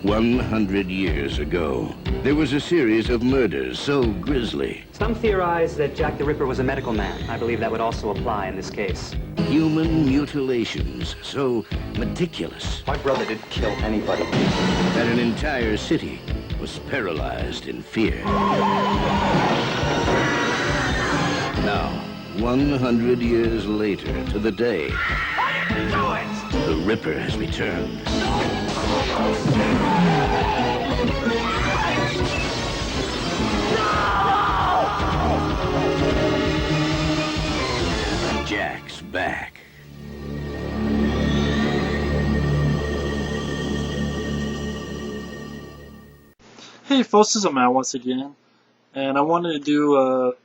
100 years ago, there was a series of murders so grisly. Some theorize that Jack the Ripper was a medical man. I believe that would also apply in this case. Human mutilations so meticulous. My brother didn't kill anybody. That an entire city was paralyzed in fear. Now, 100 years later, to the day, the Ripper has returned. Jack's back. Hey folks, this is Matt once again, and I wanted to do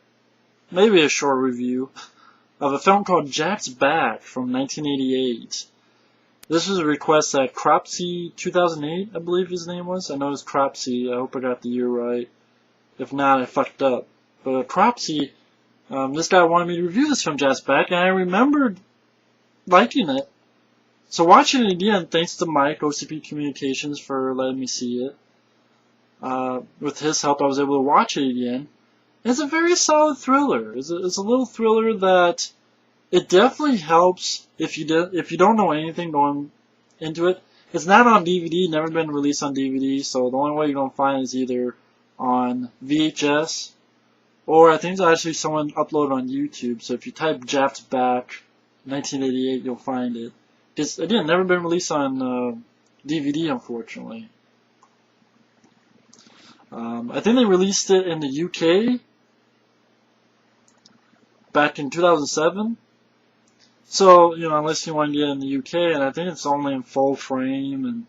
maybe a short review of a film called Jack's Back from 1988. This was a request at Cropsy 2008, I believe his name was. I know it's Cropsy. I hope I got the year right. If not, I fucked up. But Cropsy, this guy wanted me to review this film, Jack's Back, and I remembered liking it. So watching it again, thanks to Mike, OCP Communications, for letting me see it. With his help, I was able to watch it again. It's a very solid thriller. It's a little thriller that it definitely helps if you don't know anything going into it. It's not on DVD, never been released on DVD, so the only way you're gonna find it is either on VHS or I think there's actually someone uploaded on YouTube. So if you type Jack's Back 1988, you'll find it. It's again never been released on DVD, unfortunately. I think they released it in the UK back in 2007. So, unless you want to get it in the UK, and I think it's only in full frame,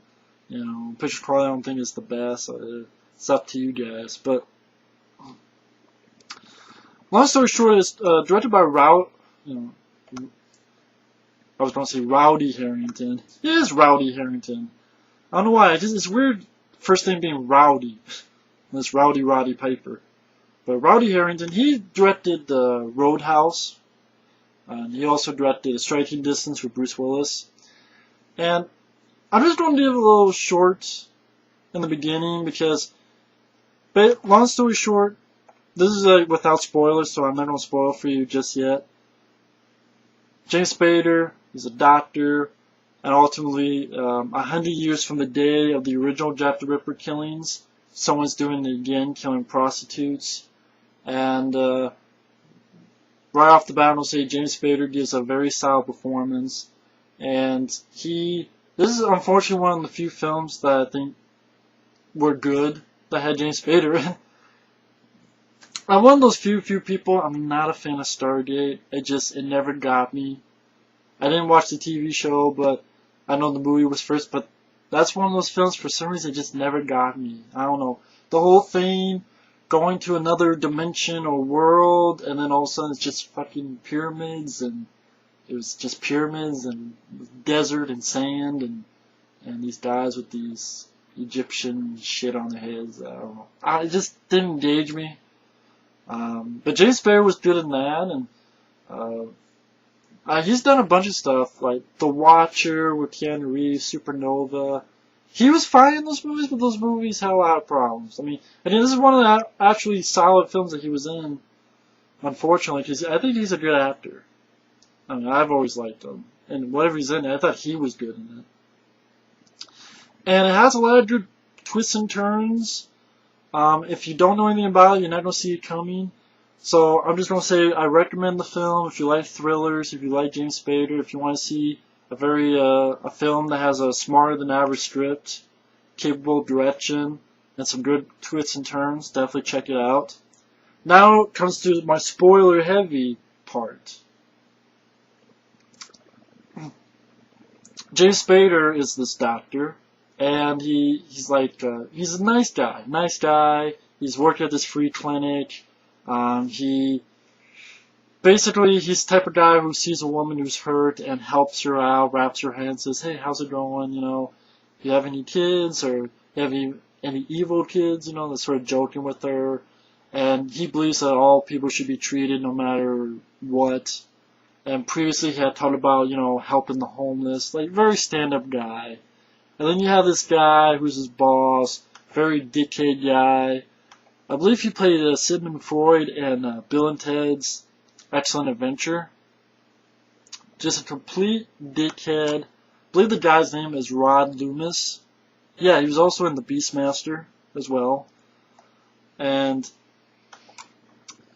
and, picture quality I don't think it's the best. So it's up to you guys. But, long story short, it's directed by I was going to say Rowdy Herrington. It is Rowdy Herrington. I don't know why. It's weird first name being Rowdy. And it's Roddy Piper. But Rowdy Herrington, he directed Roadhouse. And he also directed A Striking Distance with Bruce Willis. And I'm just going to give a little short in the beginning because, but long story short, this is without spoilers, so I'm not going to spoil for you just yet. James Spader, he's a doctor, and ultimately, 100 years from the day of the original Jack the Ripper killings, someone's doing it again, killing prostitutes. And right off the bat, I'll say James Spader gives a very solid performance. And this is unfortunately one of the few films that I think were good that had James Spader in. I'm one of those few people. I'm not a fan of Stargate. It never got me. I didn't watch the TV show, but I know the movie was first. But that's one of those films, for some reason, it just never got me. I don't know. The whole thing, going to another dimension or world, and then all of a sudden it's just fucking pyramids, and it was just pyramids and desert and sand, and these guys with these Egyptian shit on their heads. I don't know. It just didn't engage me. But James Spader was good in that, and he's done a bunch of stuff, like The Watcher with Keanu Reeves, Supernova. He was fine in those movies, but those movies had a lot of problems. I mean, this is one of the actually solid films that he was in, unfortunately, because I think he's a good actor. I mean, I've always liked him. And whatever he's in, I thought he was good in it. And it has a lot of good twists and turns. If you don't know anything about it, you're not going to see it coming. So I'm just going to say I recommend the film if you like thrillers, if you like James Spader, if you want to see a film that has a smarter than average script, capable of direction, and some good twists and turns. Definitely check it out. Now it comes to my spoiler heavy part. James Spader is this doctor, and he's a nice guy. He's working at this free clinic. He's the type of guy who sees a woman who's hurt and helps her out, wraps her hand, says, "Hey, how's it going? Do you have any kids, or you have any evil kids?" That's sort of joking with her. And he believes that all people should be treated no matter what. And previously he had talked about, helping the homeless, very stand-up guy. And then you have this guy who's his boss, very dickhead guy. I believe he played Sigmund Freud in Bill and Ted's Excellent Adventure. Just a complete dickhead. I believe the guy's name is Rod Loomis. Yeah, he was also in The Beastmaster as well. And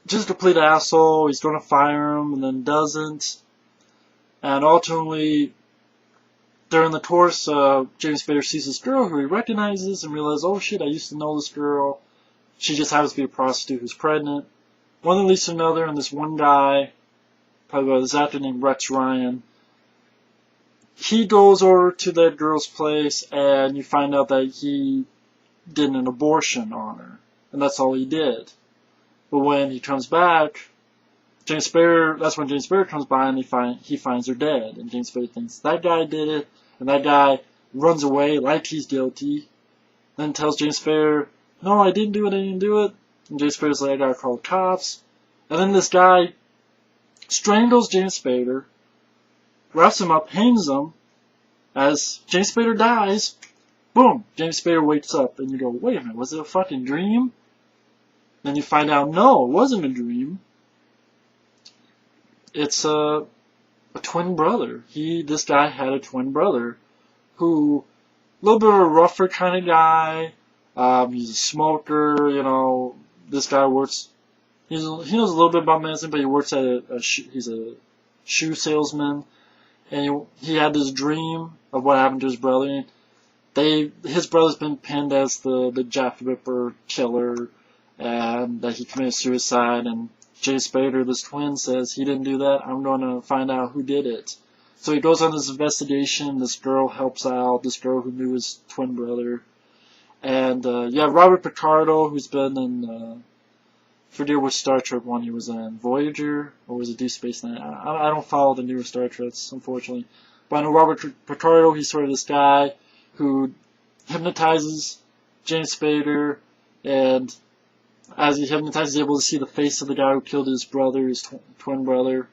just a complete asshole. He's going to fire him and then doesn't. And ultimately, during the course, James Spader sees this girl who he recognizes and realizes, oh shit, I used to know this girl. She just happens to be a prostitute who's pregnant. One that leads to another, and this one guy, probably by this actor named Rex Ryan, he goes over to that girl's place, and you find out that he did an abortion on her. And that's all he did. But when he comes back, that's when James Spader comes by and he finds her dead. And James Spader thinks that guy did it, and that guy runs away like he's guilty. Then tells James Spader, no, I didn't do it, And James Spader's like, I gotta call the cops. And then this guy strangles James Spader, wraps him up, hangs him. As James Spader dies, boom, James Spader wakes up. And you go, wait a minute, was it a fucking dream? Then you find out, no, it wasn't a dream. It's a twin brother. This guy had a twin brother who, a little bit of a rougher kind of guy. He's a smoker, you know. This guy works. He knows a little bit about medicine, but he works at he's a shoe salesman. And he had this dream of what happened to his brother. His brother's been pinned as the Jack the Ripper killer, and that he committed suicide. And James Spader, this twin, says he didn't do that. I'm going to find out who did it. So he goes on this investigation. This girl helps out. This girl who knew his twin brother. And you have Robert Picardo, who's been in, forget which Star Trek one he was in, Voyager, or was it Deep Space Nine? I don't follow the newer Star Treks, unfortunately. But I know Robert Picardo, he's sort of this guy who hypnotizes James Spader, and as he hypnotizes, he's able to see the face of the guy who killed his brother, his twin brother.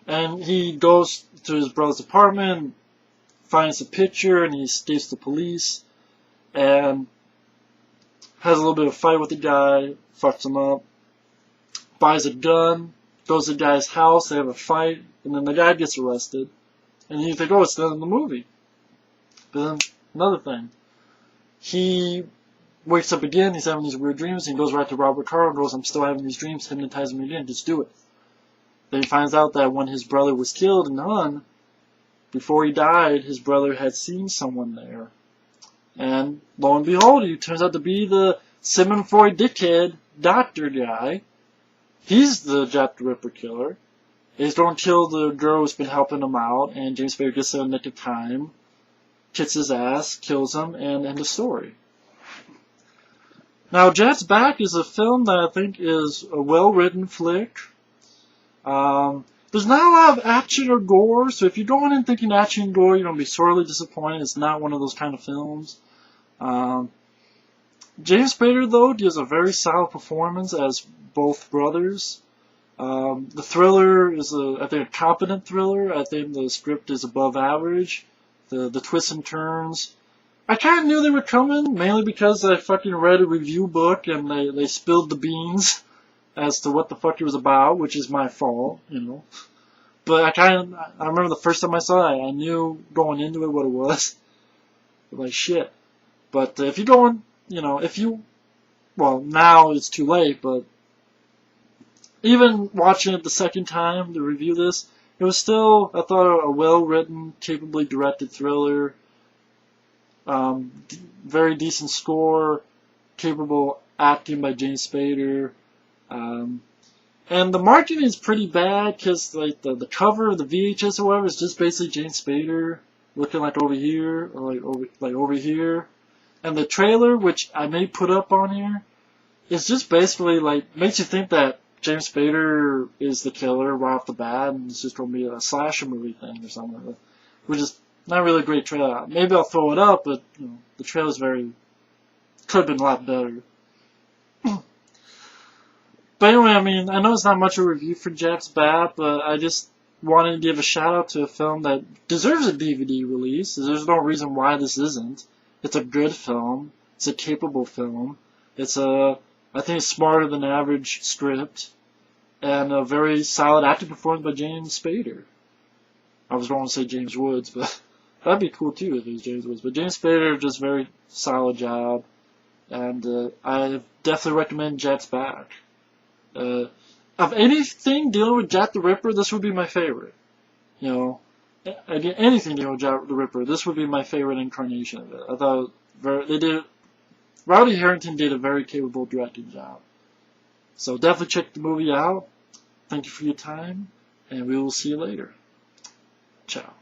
And he goes to his brother's apartment, finds a picture, and he escapes the police, and has a little bit of a fight with the guy, fucks him up, buys a gun, goes to the guy's house, they have a fight, and then the guy gets arrested. And you think, oh, it's done in the movie. But then, another thing. He wakes up again, he's having these weird dreams, and he goes right to Robert Carr and goes, I'm still having these dreams, hypnotize me again, just do it. Then he finds out that when his brother was killed in Hun, before he died, his brother had seen someone there. And lo and behold, he turns out to be the Sigmund Freud dickhead doctor guy. He's the Jack the Ripper killer. He's going to kill the girl who's been helping him out, and James Spader gets there in the nick of time, kicks his ass, kills him, and end of story. Now, Jack's Back is a film that I think is a well-written flick. There's not a lot of action or gore, so if you're going in thinking action and gore, you're going to be sorely disappointed. It's not one of those kind of films. James Spader, though, gives a very solid performance as both brothers. The thriller is, I think, a competent thriller. I think the script is above average. The twists and turns. I kind of knew they were coming, mainly because I fucking read a review book and they spilled the beans as to what the fuck it was about, which is my fault, you know. But I remember the first time I saw it, I knew going into it what it was. Like, shit. But if you're going, you know, well, now it's too late, but even watching it the second time to review this, it was still, I thought, a well-written, capably directed thriller. Very decent score, capable acting by James Spader. And the marketing is pretty bad because like the cover of the VHS or whatever is just basically James Spader looking like over here or like over here, and the trailer, which I may put up on here, is just basically like makes you think that James Spader is the killer right off the bat, and it's just gonna be a slasher movie thing or something like that, which is not really a great trailer. Maybe I'll throw it up, but you know, the trailer's could have been a lot better. But anyway, I mean, I know it's not much of a review for Jack's Back, but I just wanted to give a shout out to a film that deserves a DVD release. There's no reason why this isn't. It's a good film. It's a capable film. It's I think it's smarter than average script, and a very solid acting performance by James Spader. I was going to say James Woods, but that'd be cool too if it was James Woods. But James Spader just very solid job, and I definitely recommend Jack's back. Of anything dealing with Jack the Ripper, this would be my favorite. You know, again, anything dealing with Jack the Ripper, this would be my favorite incarnation of it. I thought Rowdy Herrington did a very capable directing job. So definitely check the movie out. Thank you for your time, and we will see you later. Ciao.